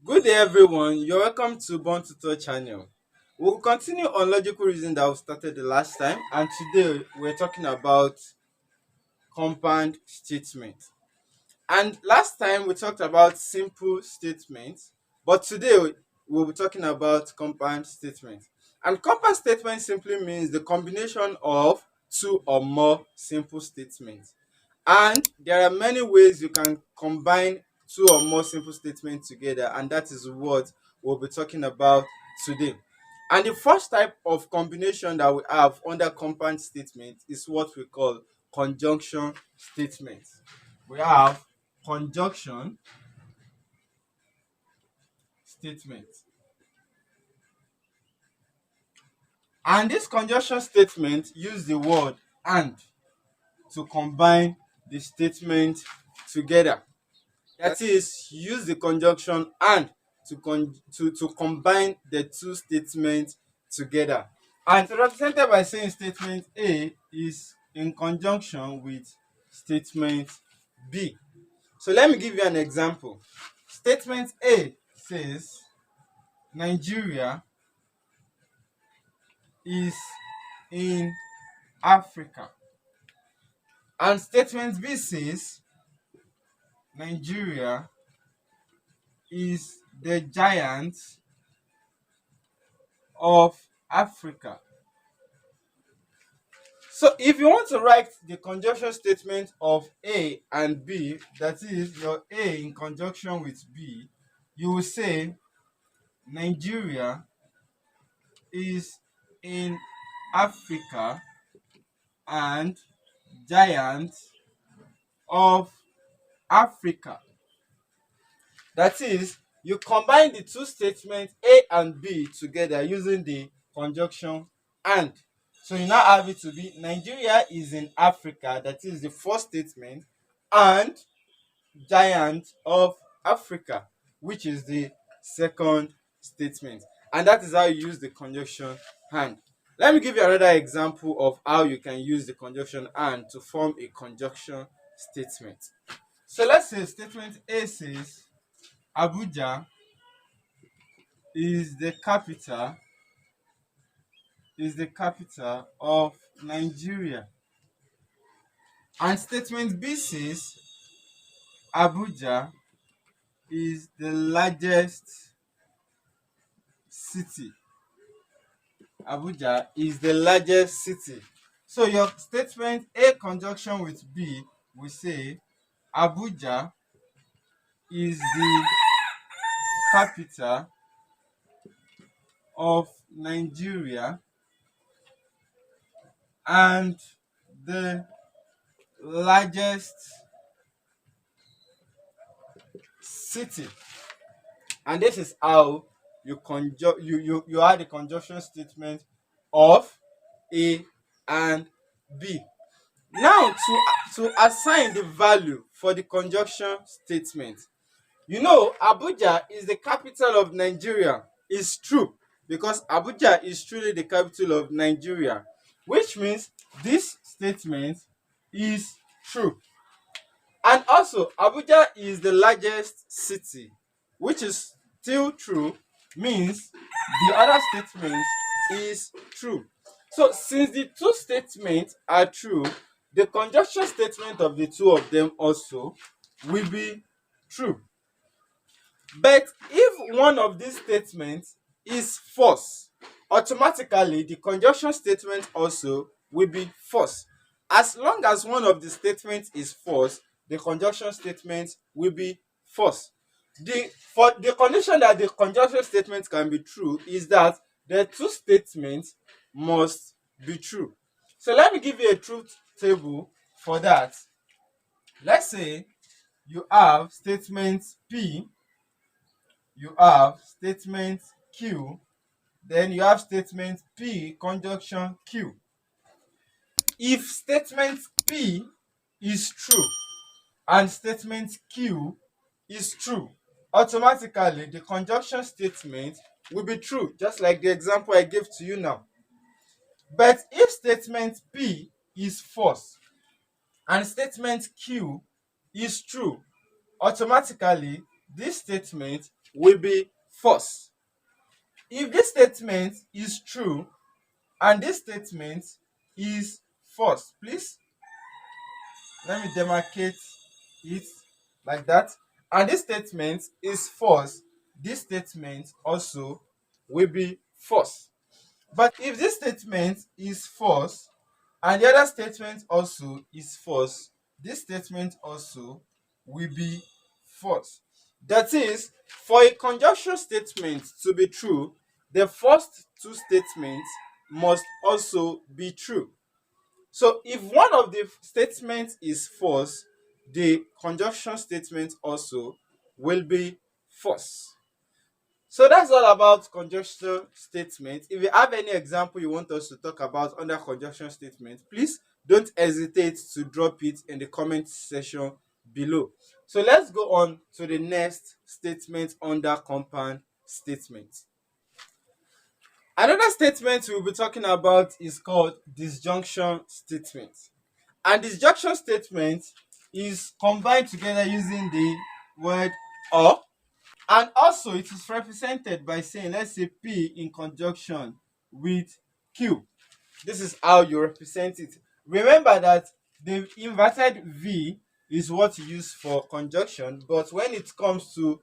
Good day, everyone. You're welcome to Born Tutor channel. We'll continue on logical reasoning that we started the last time, and today we're talking about compound statement. And last time we talked about simple statements, but today we'll be talking about compound statements. And compound statement simply means the combination of two or more simple statements. And there are many ways you can combine two or more simple statements together, and that is what we'll be talking about today. And the first type of combination that we have under compound statement is what we call conjunction statements. We have conjunction statements. And this conjunction statement use the word and to combine the statement together. That is, use the conjunction and to combine the two statements together. And it's represented by saying statement A is in conjunction with statement B. So let me give you an example. Statement A says Nigeria is in Africa. And statement B says Nigeria is the giant of Africa. So if you want to write the conjunction statement of A and B, that is your A in conjunction with B, you will say Nigeria is in Africa and giant of Africa. That is, you combine the two statements A and B together using the conjunction and. So you now have it to be Nigeria is in Africa, that is the first statement, and giant of Africa, which is the second statement. And that is how you use the conjunction and. Let me give you another example of how you can use the conjunction and to form a conjunction statement. So let's say statement A says Abuja is the capital of Nigeria. And statement B says Abuja is the largest city. Abuja is the largest city. So your statement A conjunction with B will say Abuja is the capital of Nigeria and the largest city. And this is how you add the conjunction statement of A and B. Now to assign the value for the conjunction statement. You know, Abuja is the capital of Nigeria. It's true, because Abuja is truly the capital of Nigeria, which means this statement is true. And also, Abuja is the largest city, which is still true, means the other statement is true. So, since the two statements are true, the conjunction statement of the two of them also will be true. But if one of these statements is false, automatically the conjunction statement also will be false. As long as one of the statements is false, the conjunction statement will be false. For the condition that the conjunction statement can be true is that the two statements must be true. So let me give you a truth table for that. Let's say you have statement P, you have statement Q, then you have statement P conjunction Q. If statement P is true and statement Q is true, automatically the conjunction statement will be true, just like the example I gave to you now. But if statement P is false and statement Q is true, automatically this statement will be false. If this statement is true and this statement is false, please let me demarcate it like that, and this statement is false, this statement also will be false. But if this statement is false and the other statement also is false, this statement also will be false. That is, for a conjunction statement to be true, the first two statements must also be true. So if one of the statements is false, the conjunction statement also will be false. So that's all about conjunction statement. If you have any example you want us to talk about under conjunction statement, please don't hesitate to drop it in the comment section below. So let's go on to the next statement under compound statement. Another statement we'll be talking about is called disjunction statement. And disjunction statement is combined together using the word or. And also it is represented by saying, let's say P in conjunction with Q. This is how you represent it. Remember that the inverted V is what you use for conjunction, but when it comes to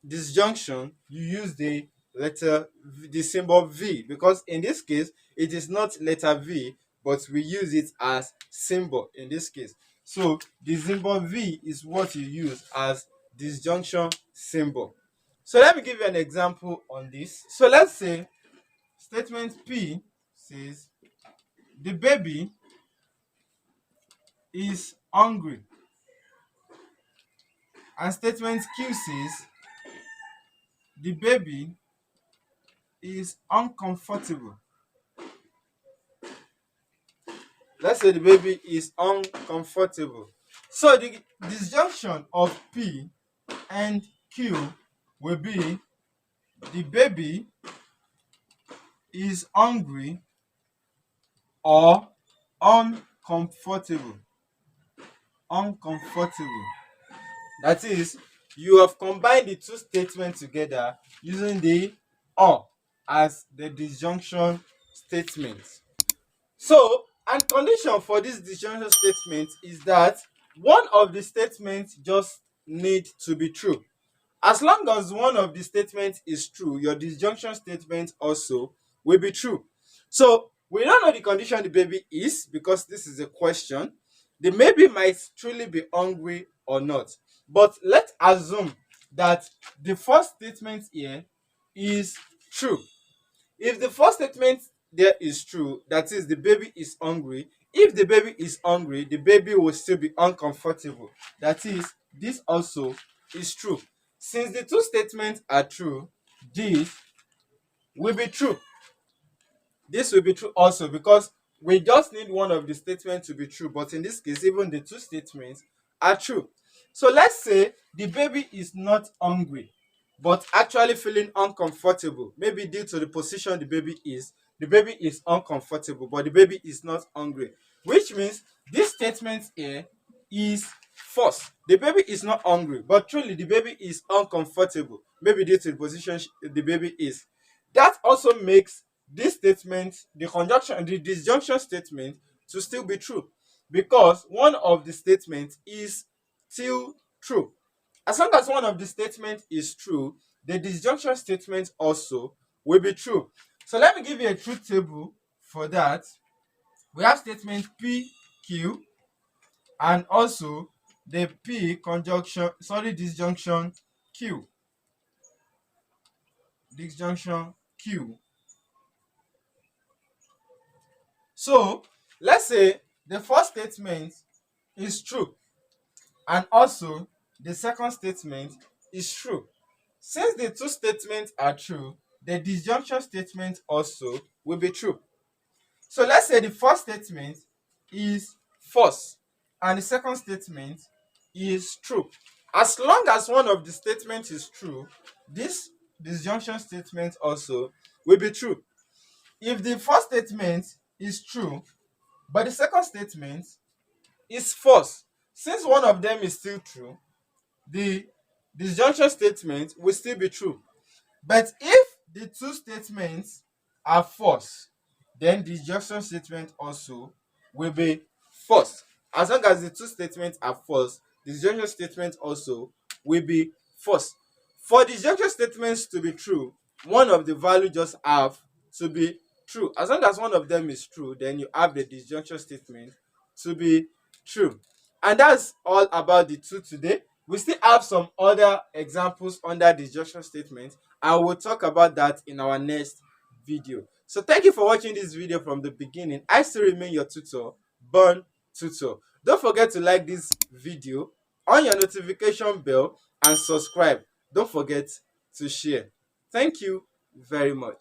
disjunction, you use the symbol V, because in this case it is not letter V, but we use it as symbol in this case. So the symbol V is what you use as disjunction symbol. So let me give you an example on this. So let's say statement P says the baby is hungry, and statement Q says the baby is uncomfortable. Let's say the baby is uncomfortable. So the disjunction of P and Q will be the baby is hungry or uncomfortable. Uncomfortable. That is, you have combined the two statements together using the or as the disjunction statement. So, and condition for this disjunction statement is that one of the statements just need to be true. As long as one of the statements is true, your disjunction statement also will be true. So we don't know the condition the baby is, because this is a question. The baby might truly be hungry or not. But let's assume that the first statement here is true. If the first statement there is true, that is, the baby is hungry, if the baby is hungry, the baby will still be uncomfortable. That is, this also is true. Since the two statements are true, this will be true. This will be true also, because we just need one of the statements to be true, but in this case even the two statements are true. So let's say the baby is not hungry but actually feeling uncomfortable, maybe due to the position the baby is. The baby is uncomfortable but the baby is not hungry, which means this statement here is false. The baby is not hungry but truly the baby is uncomfortable, maybe due to the position the baby is. That also makes this statement, the disjunction statement, to still be true, because one of the statements is still true. As long as one of the statements is true, the disjunction statement also will be true. So let me give you a truth table for that. We have statement PQ and also the disjunction Q. Disjunction Q. So let's say the first statement is true and also the second statement is true. Since the two statements are true, the disjunction statement also will be true. So let's say the first statement is false and the second statement is true. As long as one of the statements is true, this disjunction statement also will be true. If the first statement is true but the second statement is false, since one of them is still true, the disjunction statement will still be true. But if the two statements are false, then the disjunction statement also will be false. As long as the two statements are false, the disjunction statement also will be false. For the disjunction statements to be true, one of the value just have to be true. As long as one of them is true, then you have the disjunction statement to be true. And that's all about the two today. We still have some other examples under disjunction statement, and we'll talk about that in our next video. So thank you for watching this video from the beginning. I still remain your tutor, Born Tutor. Don't forget to like this video, on your notification bell, and subscribe. Don't forget to share. Thank you very much.